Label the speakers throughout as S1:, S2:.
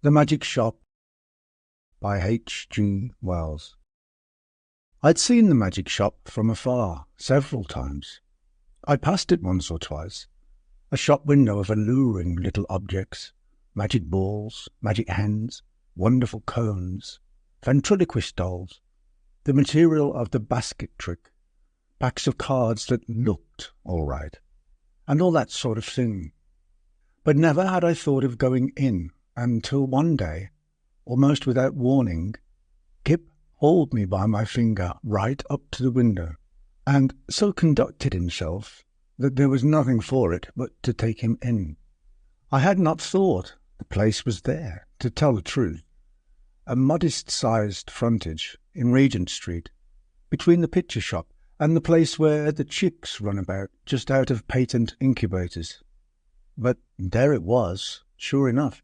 S1: The Magic Shop by H. G. Wells. I'd seen the magic shop from afar several times. I'd passed it once or twice, a shop window of alluring little objects, magic balls, magic hens, wonderful cones, ventriloquist dolls, the material of the basket trick, packs of cards that looked all right, and all that sort of thing. But never had I thought of going in until one day, almost without warning, Gip hauled me by my finger right up to the window, and so conducted himself that there was nothing for it but to take him in. I had not thought the place was there, to tell the truth. A modest-sized frontage in Regent Street, between the picture shop and the place where the chicks run about just out of patent incubators. But there it was, sure enough.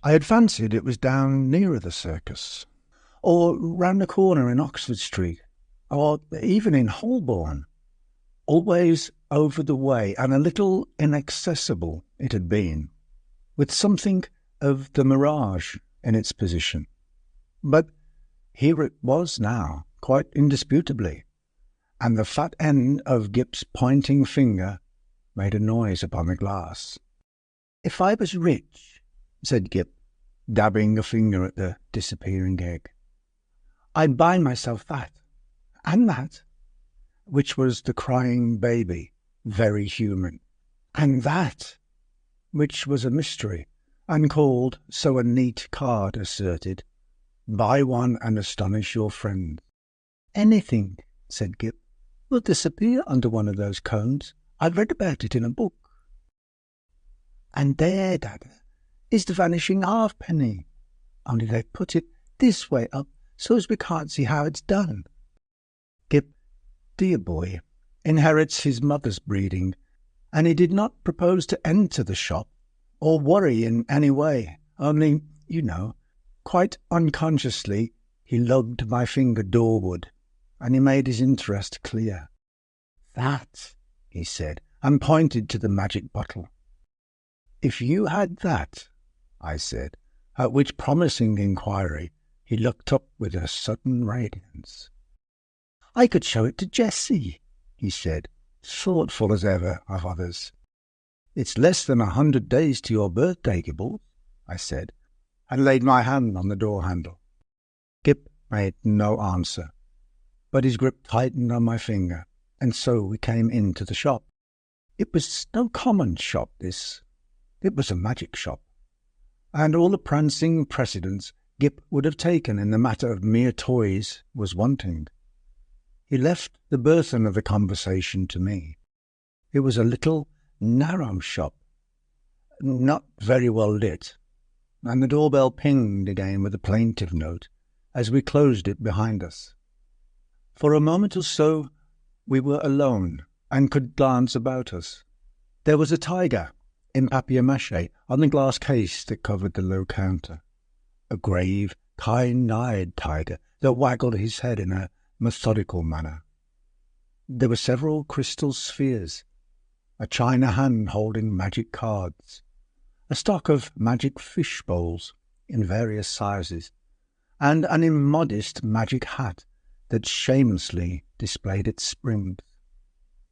S1: I had fancied it was down nearer the circus, or round the corner in Oxford Street, or even in Holborn. Always over the way, and a little inaccessible it had been, with something of the mirage in its position. But here it was now, quite indisputably, and the fat end of Gip's pointing finger made a noise upon the glass. "If I was rich," said Gip, dabbing a finger at the disappearing egg, "I'd buy myself that, and that," which was the crying baby, very human, and that, which was a mystery, and called, so a neat card asserted, "Buy one and astonish your friend." "Anything," said Gip, "will disappear under one of those cones. I've read about it in a book." "And there, Dada, is the vanishing halfpenny, only they've put it this way up so as we can't see how it's done." Gip, dear boy, inherits his mother's breeding, and he did not propose to enter the shop or worry in any way, only, quite unconsciously he lugged my finger doorward, and he made his interest clear. "That," he said, and pointed to the magic bottle. "If you had that," I said, at which promising inquiry he looked up with a sudden radiance. "I could show it to Jessie," he said, thoughtful as ever of others. "It's less than 100 days to your birthday, Gibble," I said, and laid my hand on the door handle. Gip made no answer, but his grip tightened on my finger, and so we came into the shop. It was no common shop, this. It was a magic shop, and all the prancing precedence Gip would have taken in the matter of mere toys was wanting. He left the burthen of the conversation to me. It was a little, narrow shop, not very well lit, and the doorbell pinged again with a plaintive note as we closed it behind us. For a moment or so we were alone and could glance about us. There was a tiger in papier-mâché on the glass case that covered the low counter, a grave, kind-eyed tiger that waggled his head in a methodical manner. There were several crystal spheres, a china hand holding magic cards, a stock of magic fish bowls in various sizes, and an immodest magic hat that shamelessly displayed its springs.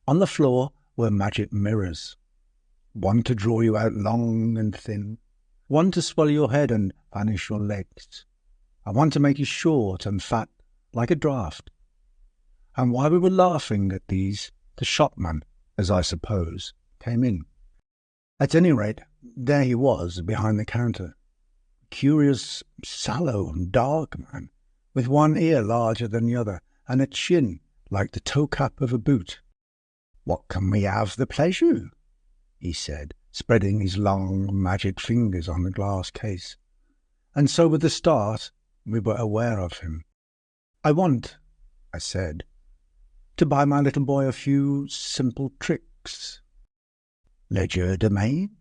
S1: On the floor were magic mirrors, one to draw you out long and thin, one to swell your head and vanish your legs, and one to make you short and fat like a draught. And while we were laughing at these, the shopman, as I suppose, came in. At any rate, there he was behind the counter, a curious, sallow, dark man, with one ear larger than the other, and a chin like the toe-cap of a boot. "What can we have the pleasure?" he said, spreading his long magic fingers on the glass case. And so with a start we were aware of him. "I want," I said, "to buy my little boy a few simple tricks." "Legerdemain?"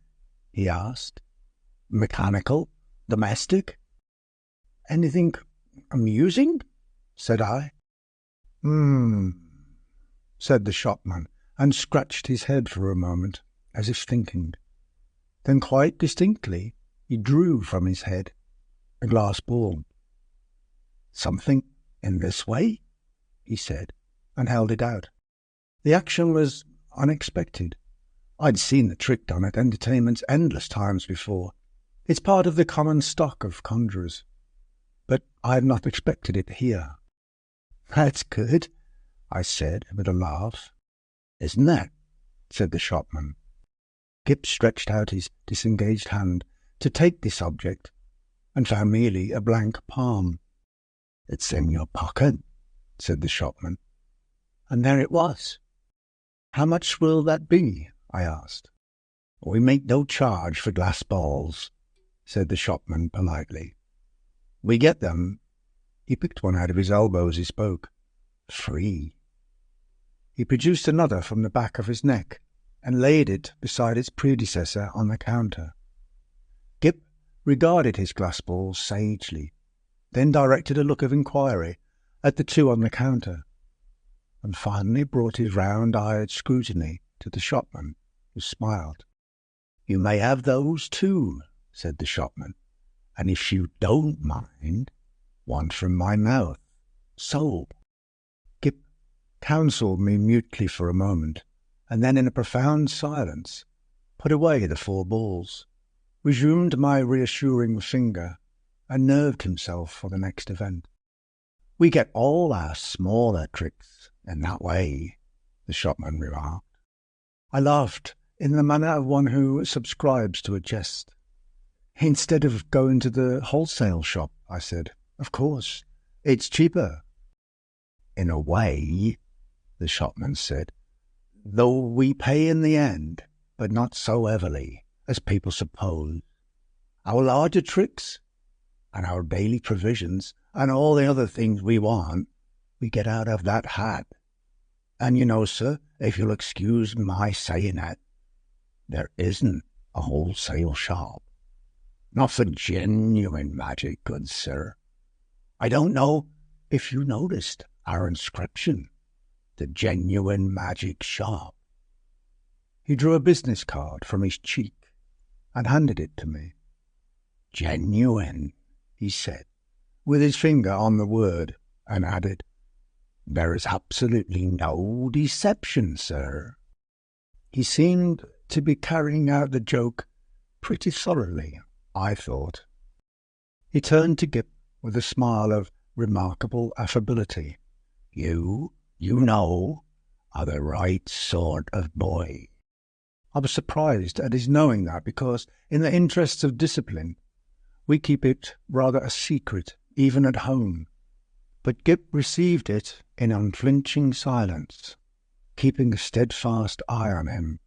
S1: he asked. "Mechanical? Domestic? Anything amusing?" said I. Said the shopman, and scratched his head for a moment, as if thinking. Then quite distinctly He drew from his head a glass ball. "Something in this way?" he said, and held it out. The action was unexpected. I'd seen the trick done at entertainments endless times before. It's part of the common stock of conjurers. But I had not expected it here. "That's good," I said with a laugh. "Isn't that?" said the shopman. Gip stretched out his disengaged hand to take this object, and found merely a blank palm. "It's in your pocket," said the shopman. And there it was. "How much will that be?" I asked. "We make no charge for glass balls," said the shopman politely. "We get them," he picked one out of his elbow as he spoke, "free." He produced another from the back of his neck and laid it beside its predecessor on the counter. Gip regarded his glass balls sagely, then directed a look of inquiry at the two on the counter, and finally brought his round-eyed scrutiny to the shopman, who smiled. "You may have those too," said the shopman, "and if you don't mind, one from my mouth. So." Gip counselled me mutely for a moment, and then in a profound silence put away the 4 balls, resumed my reassuring finger, and nerved himself for the next event. "We get all our smaller tricks in that way," the shopman remarked. I laughed in the manner of one who subscribes to a jest. "Instead of going to the wholesale shop," I said. "Of course, it's cheaper." "In a way," the shopman said, "though we pay in the end, but not so heavily as people suppose. Our larger tricks, and our daily provisions, and all the other things we want, we get out of that hat. And you know, sir, if you'll excuse my saying that, there isn't a wholesale shop. Not for genuine magic, good sir. I don't know if you noticed our inscription, the Genuine Magic Shop." He drew a business card from his cheek and handed it to me. "Genuine," he said, with his finger on the word, and added, "There is absolutely no deception, sir." He seemed to be carrying out the joke pretty thoroughly, I thought. He turned to Gip with a smile of remarkable affability. You know, are the right sort of boy." I was surprised at his knowing that because, in the interests of discipline, we keep it rather a secret, even at home. But Gip received it in unflinching silence, keeping a steadfast eye on him.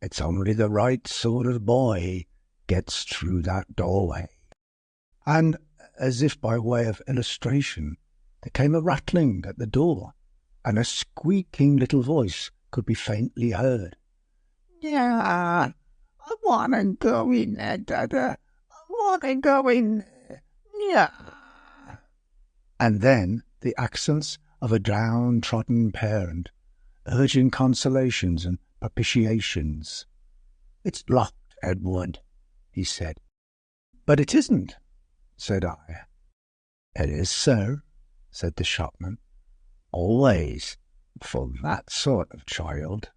S1: "It's only the right sort of boy gets through that doorway." And, as if by way of illustration, there came a rattling at the door, and a squeaking little voice could be faintly heard. "Yeah, I want to go in there, Dada. I want to go in there. Yeah." And then the accents of a downtrodden parent, urging consolations and propitiations. "It's locked, Edward," he said. "But it isn't," said I. "It is, sir," said the shopman. "Always for that sort of child."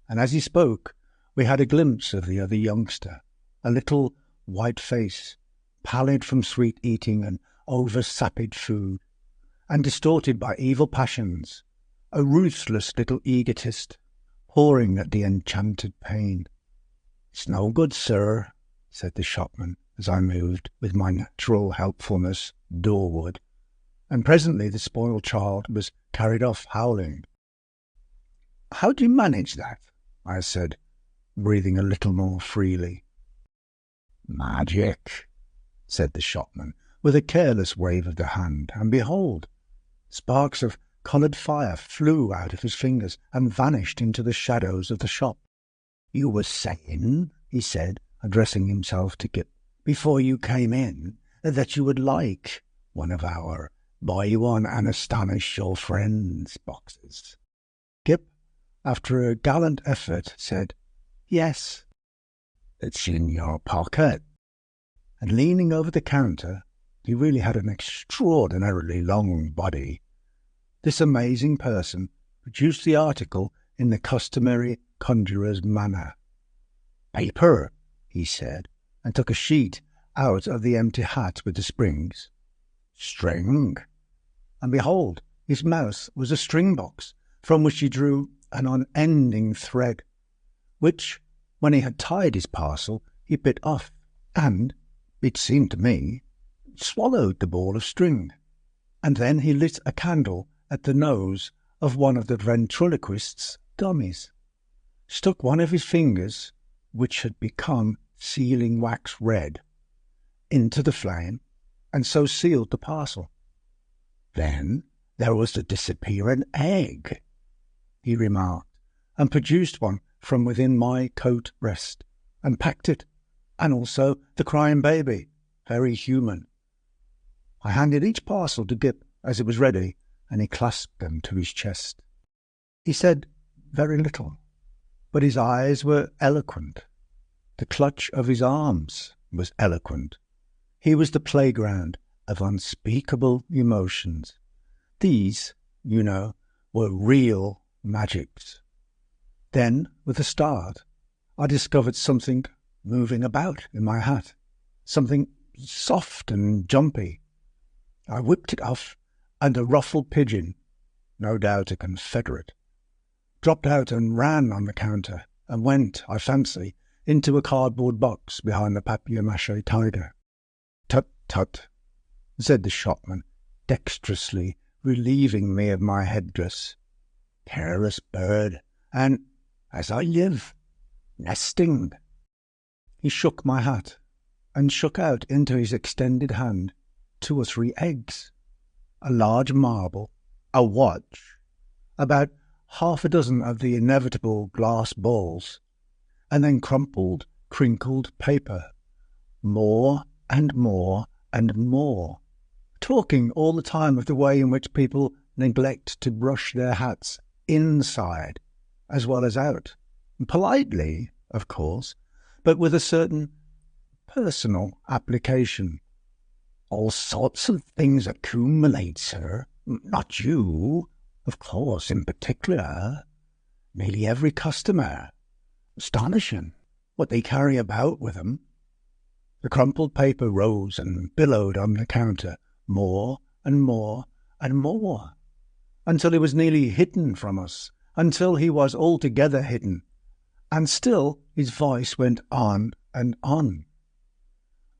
S1: And as he spoke, we had a glimpse of the other youngster, a little white face, pallid from sweet eating and over-sapid food, and distorted by evil passions, a ruthless little egotist, pouring at the enchanted pain. "It's no good, sir," said the shopman, as I moved, with my natural helpfulness, doorward, and presently the spoiled child was carried off howling. "How do you manage that?" I said, breathing a little more freely. "Magic," said the shopman, with a careless wave of the hand, and behold, sparks of coloured fire flew out of his fingers and vanished into the shadows of the shop. "You were saying," he said, addressing himself to Gip, "before you came in, that you would like one of our Buy One and Astonish Your Friends boxes." Gip, after a gallant effort, said, "Yes." "It's in your pocket," and leaning over the counter, he really had an extraordinarily long body. This amazing person produced the article in the customary conjurer's manner. "Paper," he said, and took a sheet out of the empty hat with the springs. "String." And behold, his mouth was a string box, from which he drew an unending thread, which, when he had tied his parcel, he bit off, and, it seemed to me, swallowed the ball of string. And then he lit a candle at the nose of one of the ventriloquist's dummies, stuck one of his fingers, which had become sealing wax red, into the flame, and so sealed the parcel. "Then there was the disappearing egg," he remarked, and produced one from within my coat breast, and packed it, and also the crying baby, very human. I handed each parcel to Gip as it was ready, and he clasped them to his chest. He said very little, but his eyes were eloquent. The clutch of his arms was eloquent. He was the playground of unspeakable emotions. These, you know, were real magics. Then, with a start, I discovered something moving about in my hat, something soft and jumpy. I whipped it off, and a ruffled pigeon, no doubt a Confederate, dropped out and ran on the counter, and went, I fancy, into a cardboard box behind the papier-mâché tiger. "Tut, tut," said the shopman, dexterously relieving me of my headdress. "Careless bird, and, as I live, nesting." He shook my hat, and shook out into his extended hand 2 or 3 eggs, a large marble, a watch, about half a dozen of the inevitable glass balls, and then crumpled, crinkled paper, more and more and more, talking all the time of the way in which people neglect to brush their hats inside as well as out, politely, of course, but with a certain personal application. "All sorts of things accumulate, sir. Not you, of course, in particular. Nearly every customer. Astonishing, what they carry about with them." The crumpled paper rose and billowed on the counter, more and more and more, until it was nearly hidden from us, until he was altogether hidden, and still his voice went on and on.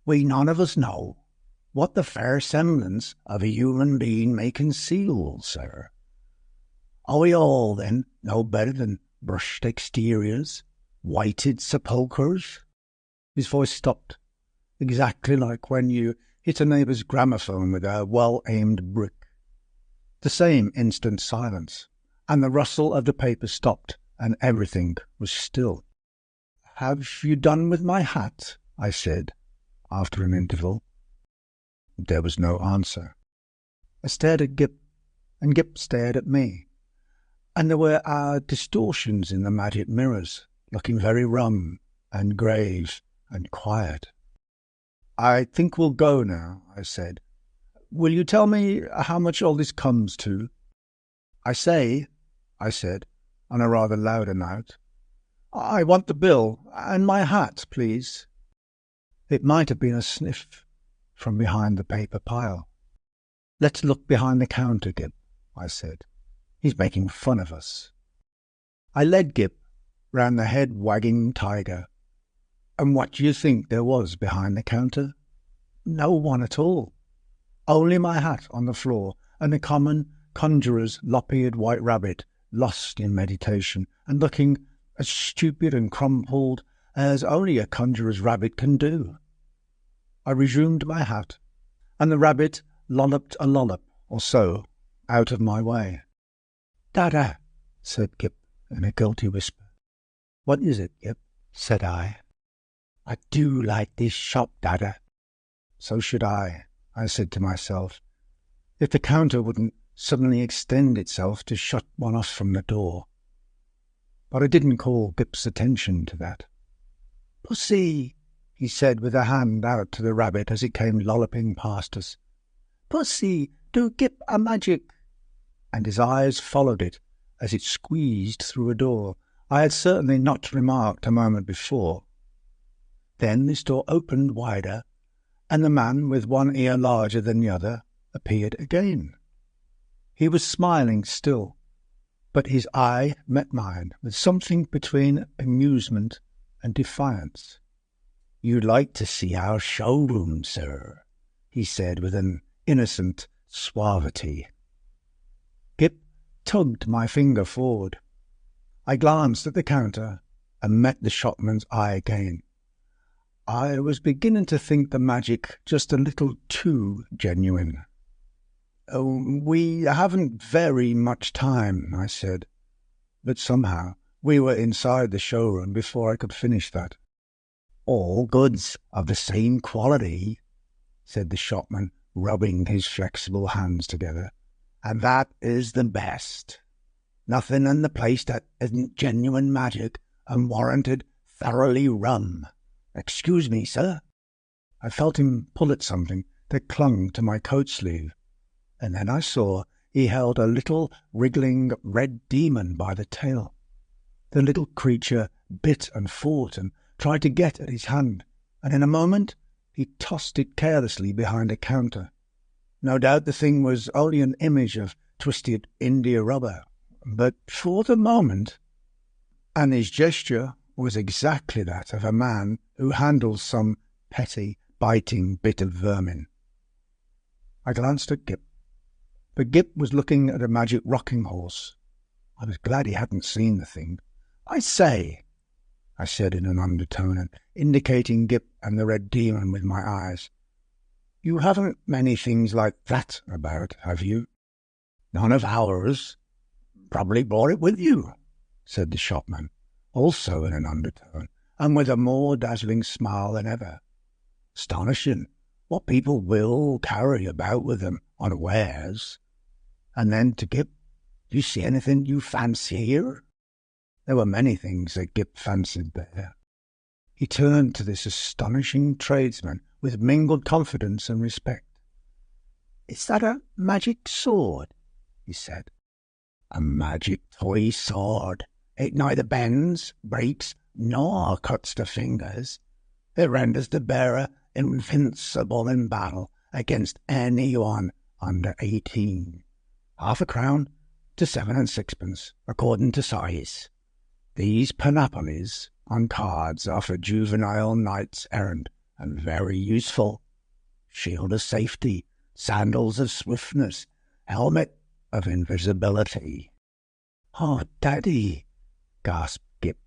S1: "We none of us know what the fair semblance of a human being may conceal, sir. Are we all, then, no better than brushed exteriors, whited sepulchres?" His voice stopped, exactly like when you hit a neighbour's gramophone with a well-aimed brick. The same instant silence, and the rustle of the paper stopped, and everything was still. "Have you done with my hat?" I said, after an interval. There was no answer. I stared at Gip, and Gip stared at me, and there were our distortions in the magic mirrors, looking very rum and grave and quiet. "I think we'll go now," I said. "Will you tell me how much all this comes to?" I said, on a rather louder note, "I want the bill, and my hat, please." It might have been a sniff from behind the paper pile. "Let's look behind the counter, Gip," I said. "He's making fun of us." I led Gip round the head-wagging tiger. And what do you think there was behind the counter? No one at all. Only my hat on the floor, and the common conjurer's lop-eared white rabbit, lost in meditation, and looking as stupid and crumpled as only a conjurer's rabbit can do. I resumed my hat, and the rabbit lolloped a lollop or so out of my way. "Dada," said Gip in a guilty whisper. "What is it, Gip?" said I. "I do like this shop, Dada." So should I said to myself, if the counter wouldn't suddenly extend itself to shut one off from the door. But I didn't call Gip's attention to that. "Pussy," he said with a hand out to the rabbit as it came lolloping past us. "Pussy, do Gip a magic." And his eyes followed it as it squeezed through a door I had certainly not remarked a moment before. Then this door opened wider, and the man with one ear larger than the other appeared again. He was smiling still, but his eye met mine with something between amusement and defiance. "You'd like to see our showroom, sir," he said with an innocent suavity. Gip tugged my finger forward. I glanced at the counter and met the shopman's eye again. I was beginning to think the magic just a little too genuine. "We haven't very much time," I said, but somehow we were inside the showroom before I could finish that. "All goods of the same quality," said the shopman, rubbing his flexible hands together, "and that is the best. Nothing in the place that isn't genuine magic and warranted thoroughly rum. Excuse me, sir." I felt him pull at something that clung to my coat sleeve, and then I saw he held a little wriggling red demon by the tail. The little creature bit and fought and tried to get at his hand, and in a moment he tossed it carelessly behind a counter. No doubt the thing was only an image of twisted India rubber, but for the moment, and his gesture was exactly that of a man who handles some petty, biting bit of vermin. I glanced at Gip, but Gip was looking at a magic rocking horse. I was glad he hadn't seen the thing. "I say," I said in an undertone, and indicating Gip and the red demon with my eyes, "you haven't many things like that about, have you?" "None of ours. Probably brought it with you," said the shopman, also in an undertone, and with a more dazzling smile than ever. "Astonishing what people will carry about with them unawares." And then to Gip, "Do you see anything you fancy here?" There were many things that Gip fancied there. He turned to this astonishing tradesman with mingled confidence and respect. "Is that a magic sword?" he said. "A magic toy sword. It neither bends, breaks, nor cuts the fingers. It renders the bearer invincible in battle against anyone under 18. 1/2 crown to 7 and 6pence, according to size. These panoplies on cards are for juvenile knights errant and very useful. Shield of safety, sandals of swiftness, helmet of invisibility." "Oh, Daddy," gasped Gip.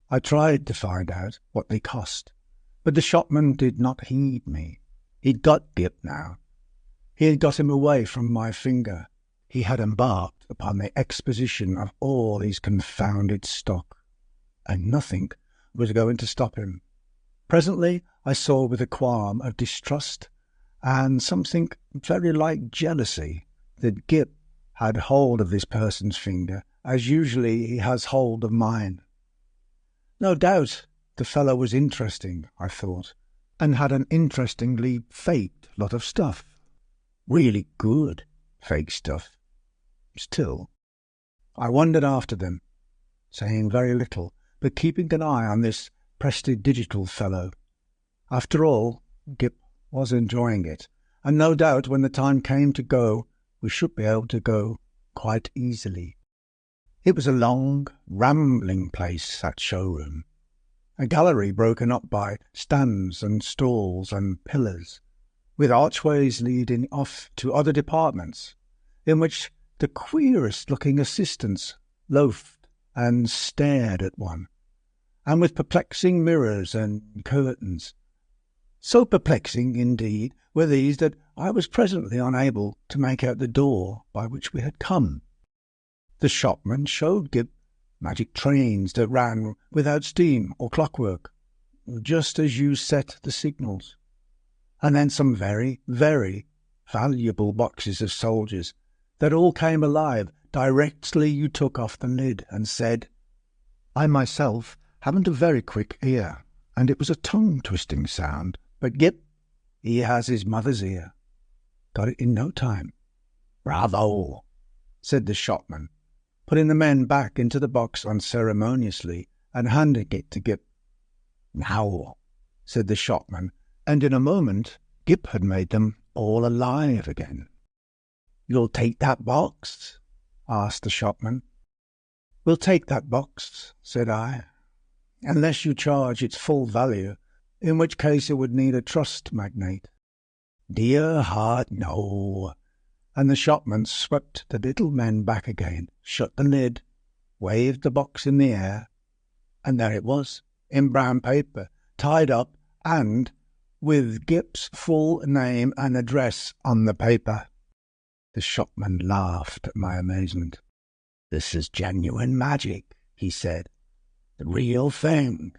S1: I tried to find out what they cost, but the shopman did not heed me. He'd got Gip now. He had got him away from my finger. He had embarked upon the exposition of all his confounded stock, and nothing was going to stop him. Presently I saw with a qualm of distrust and something very like jealousy that Gip had hold of this person's finger, as usually he has hold of mine. No doubt the fellow was interesting, I thought, and had an interestingly faked lot of stuff. Really good fake stuff. Still, I wandered after them, saying very little, but keeping an eye on this prestidigital fellow. After all, Gip was enjoying it, and no doubt when the time came to go, we should be able to go quite easily. It was a long, rambling place, that showroom, a gallery broken up by stands and stalls and pillars, with archways leading off to other departments, in which the queerest-looking assistants loafed and stared at one, and with perplexing mirrors and curtains. So perplexing, indeed, were these that I was presently unable to make out the door by which we had come. The shopman showed Gip magic trains that ran without steam or clockwork, just as you set the signals, and then some very, very valuable boxes of soldiers that all came alive directly you took off the lid and said, "I myself haven't a very quick ear, and it was a tongue-twisting sound, but Gip, he has his mother's ear. Got it in no time. "Bravo," said the shopman, putting the men back into the box unceremoniously and handing it to Gip. "Now," said the shopman, and in a moment Gip had made them all alive again. "You'll take that box?" asked the shopman. "We'll take that box," said I, "unless you charge its full value, in which case it would need a trust magnate." "Dear heart, no." And the shopman swept the little men back again, shut the lid, waved the box in the air, and there it was, in brown paper, tied up, and with Gip's full name and address on the paper. The shopman laughed at my amazement. "This is genuine magic," he said. "The real thing."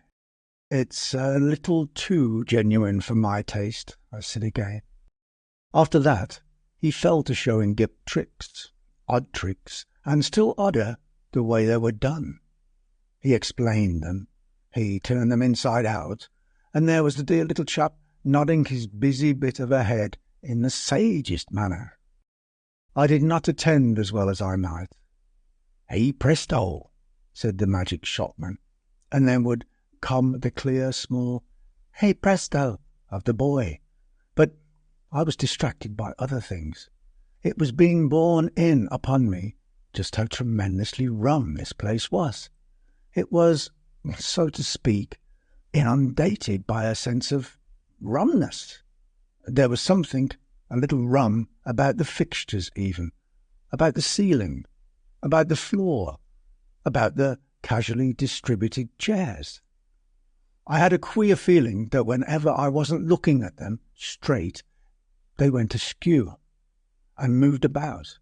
S1: "It's a little too genuine for my taste," I said again. After that, he fell to showing Gip tricks, odd tricks, and still odder the way they were done. He explained them, he turned them inside out, and there was the dear little chap nodding his busy bit of a head in the sagest manner. I did not attend as well as I might. "Hey presto," said the magic shopman, and then would come the clear, small "Hey presto" of the boy. But I was distracted by other things. It was being borne in upon me just how tremendously rum this place was. It was, so to speak, inundated by a sense of rumness. There was something a little rum about the fixtures even, about the ceiling, about the floor, about the casually distributed chairs. I had a queer feeling that whenever I wasn't looking at them straight, they went askew and moved about,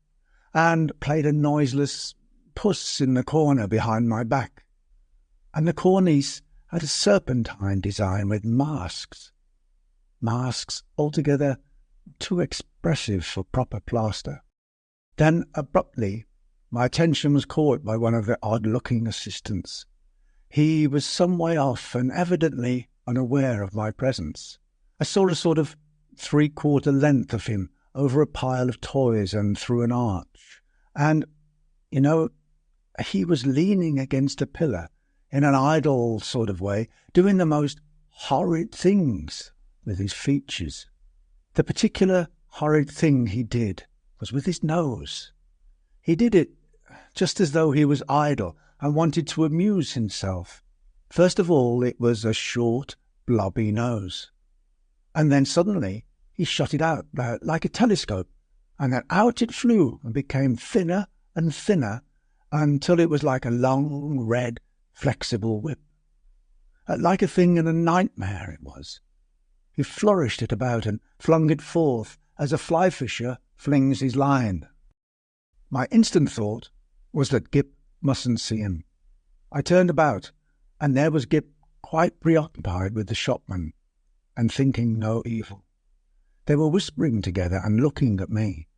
S1: and played a noiseless puss in the corner behind my back. And the cornice had a serpentine design with masks altogether too expressive for proper plaster. Then, abruptly, my attention was caught by one of the odd-looking assistants. He was some way off and evidently unaware of my presence. I saw a sort of three-quarter length of him over a pile of toys and through an arch, and, he was leaning against a pillar in an idle sort of way, doing the most horrid things with his features. The particular horrid thing he did was with his nose. He did it just as though he was idle and wanted to amuse himself. First of all, it was a short, blobby nose. And then suddenly he shot it out like a telescope, and then out it flew and became thinner and thinner until it was like a long, red, flexible whip. Like a thing in a nightmare it was. He flourished it about and flung it forth as a fly-fisher flings his line. My instant thought was that Gip mustn't see him. I turned about, and there was Gip quite preoccupied with the shopman, and thinking no evil. They were whispering together and looking at me.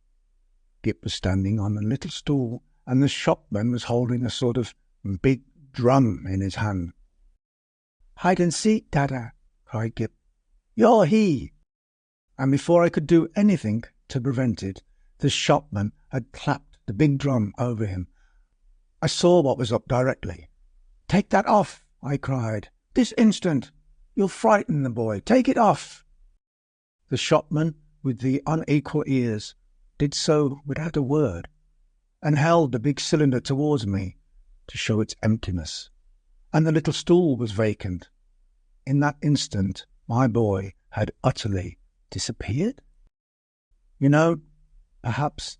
S1: Gip was standing on a little stool, and the shopman was holding a sort of big drum in his hand. "Hide and seek, Dada," cried Gip. "You're he!" And before I could do anything to prevent it, the shopman had clapped the big drum over him. I saw what was up directly. "Take that off," I cried. "This instant! You'll frighten the boy. Take it off!" The shopman, with the unequal ears, did so without a word, and held the big cylinder towards me to show its emptiness. And the little stool was vacant. In that instant, my boy had utterly disappeared. Perhaps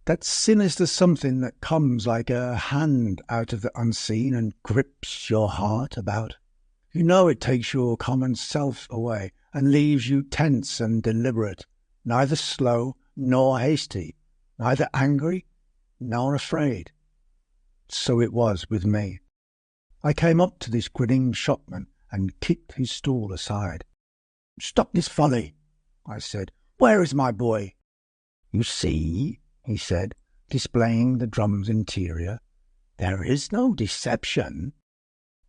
S1: that sinister something that comes like a hand out of the unseen and grips your heart about. It takes your common self away and leaves you tense and deliberate, neither slow nor hasty, neither angry nor afraid. So it was with me. I came up to this grinning shopman and kicked his stool aside. "Stop this folly," I said. "Where is my boy?" "You see," he said, displaying the drum's interior, "there is no deception."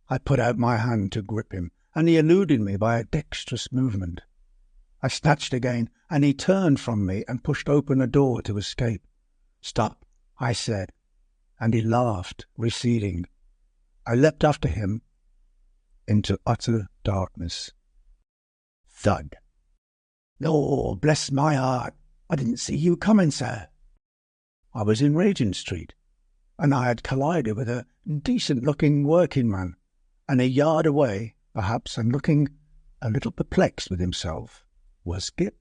S1: I put out my hand to grip him, and he eluded me by a dexterous movement. I snatched again, and he turned from me and pushed open a door to escape. "Stop," I said, and he laughed, receding. I leapt after him into utter darkness. Thud. "Lord, bless my heart, I didn't see you coming, sir." I was in Regent Street, and I had collided with a decent-looking working man, and a yard away, perhaps, and looking a little perplexed with himself, was Gip.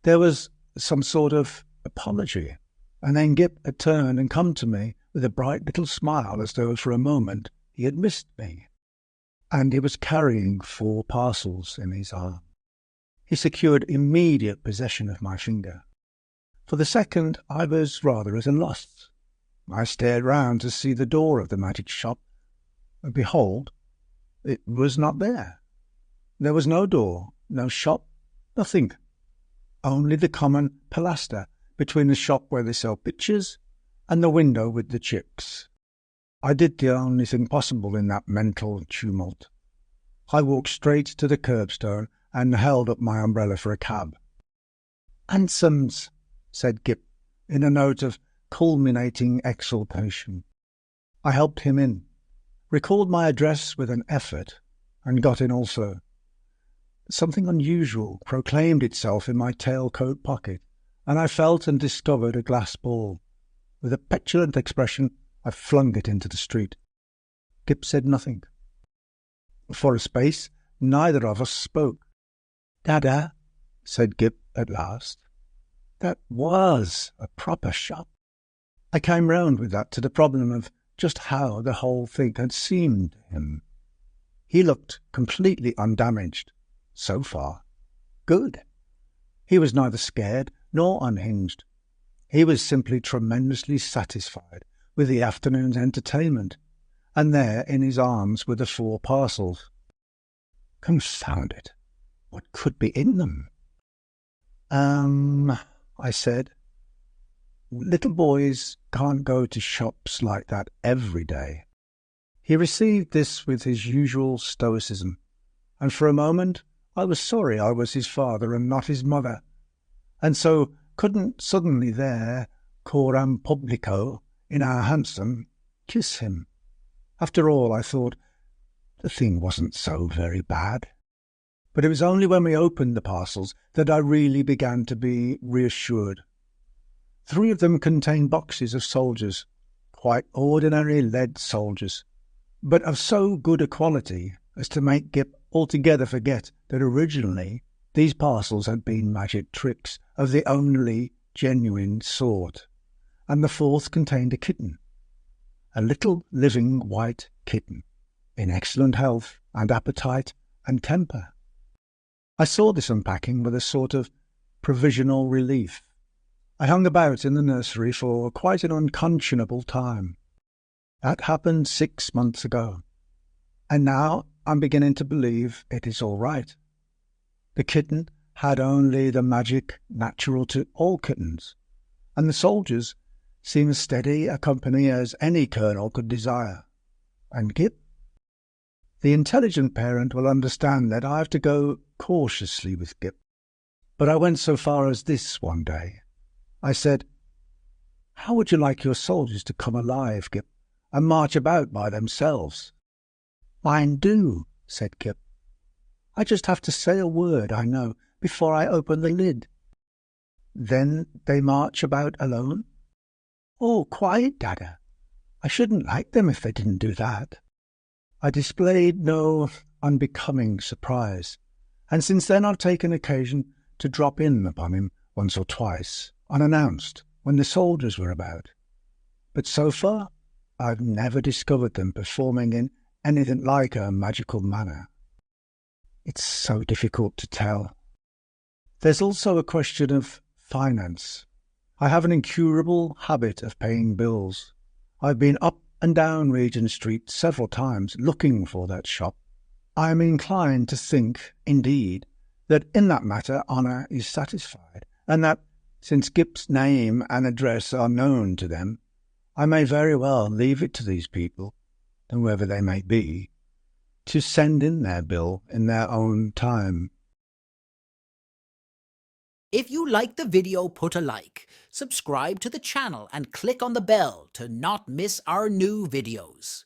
S1: There was some sort of apology, and then Gip had turned and come to me with a bright little smile as though for a moment he had missed me, and he was carrying 4 parcels in his arm. He secured immediate possession of my finger. For the second I was rather at a loss. I stared round to see the door of the magic shop, and behold, it was not there. There was no door, no shop, nothing. Only the common pilaster between the shop where they sell pictures and the window with the chicks. I did the only thing possible in that mental tumult. I walked straight to the curbstone and held up my umbrella for a cab. "Hansoms," said Gip, in a note of culminating exultation. I helped him in, recalled my address with an effort, and got in also. Something unusual proclaimed itself in my tailcoat pocket, and I felt and discovered a glass ball. With a petulant expression, I flung it into the street. Gip said nothing. For a space, neither of us spoke. "Dada," said Gip at last, "that was a proper shop." I came round with that to the problem of just how the whole thing had seemed to him. He looked completely undamaged. So far, good. He was neither scared nor unhinged. He was simply tremendously satisfied with the afternoon's entertainment, and there in his arms were the 4 parcels. Confound it! What could be in them? I said, "Little boys can't go to shops like that every day." He received this with his usual stoicism, and for a moment I was sorry I was his father and not his mother, and so couldn't suddenly there, coram publico, in our hansom, kiss him. After all, I thought, the thing wasn't so very bad. But it was only when we opened the parcels that I really began to be reassured. 3 of them contained boxes of soldiers, quite ordinary lead soldiers, but of so good a quality as to make Gip altogether forget that originally these parcels had been magic tricks of the only genuine sort, and the 4th contained a kitten, a little living white kitten, in excellent health and appetite and temper. I saw this unpacking with a sort of provisional relief. I hung about in the nursery for quite an unconscionable time. That happened 6 months ago, and now I'm beginning to believe it is all right. The kitten had only the magic natural to all kittens, and the soldiers seem as steady a company as any colonel could desire. And Gip? The intelligent parent will understand that I have to go cautiously with Gip. But I went so far as this one day. I said, "How would you like your soldiers to come alive, Gip, and march about by themselves?" "Mine do," said Gip. "I just have to say a word, I know, before I open the lid." "Then they march about alone?" "Oh, quite, Dada. I shouldn't like them if they didn't do that." I displayed no unbecoming surprise, and since then I've taken occasion to drop in upon him once or twice, unannounced, when the soldiers were about. But so far I've never discovered them performing in anything like a magical manner. It's so difficult to tell. There's also a question of finance. I have an incurable habit of paying bills. I've been up and down Regent Street several times looking for that shop. I am inclined to think, indeed, that in that matter honour is satisfied, and that, since Gip's name and address are known to them, I may very well leave it to these people, whoever they may be, to send in their bill in their own time.
S2: If you like the video, put a like, subscribe to the channel and click on the bell to not miss our new videos.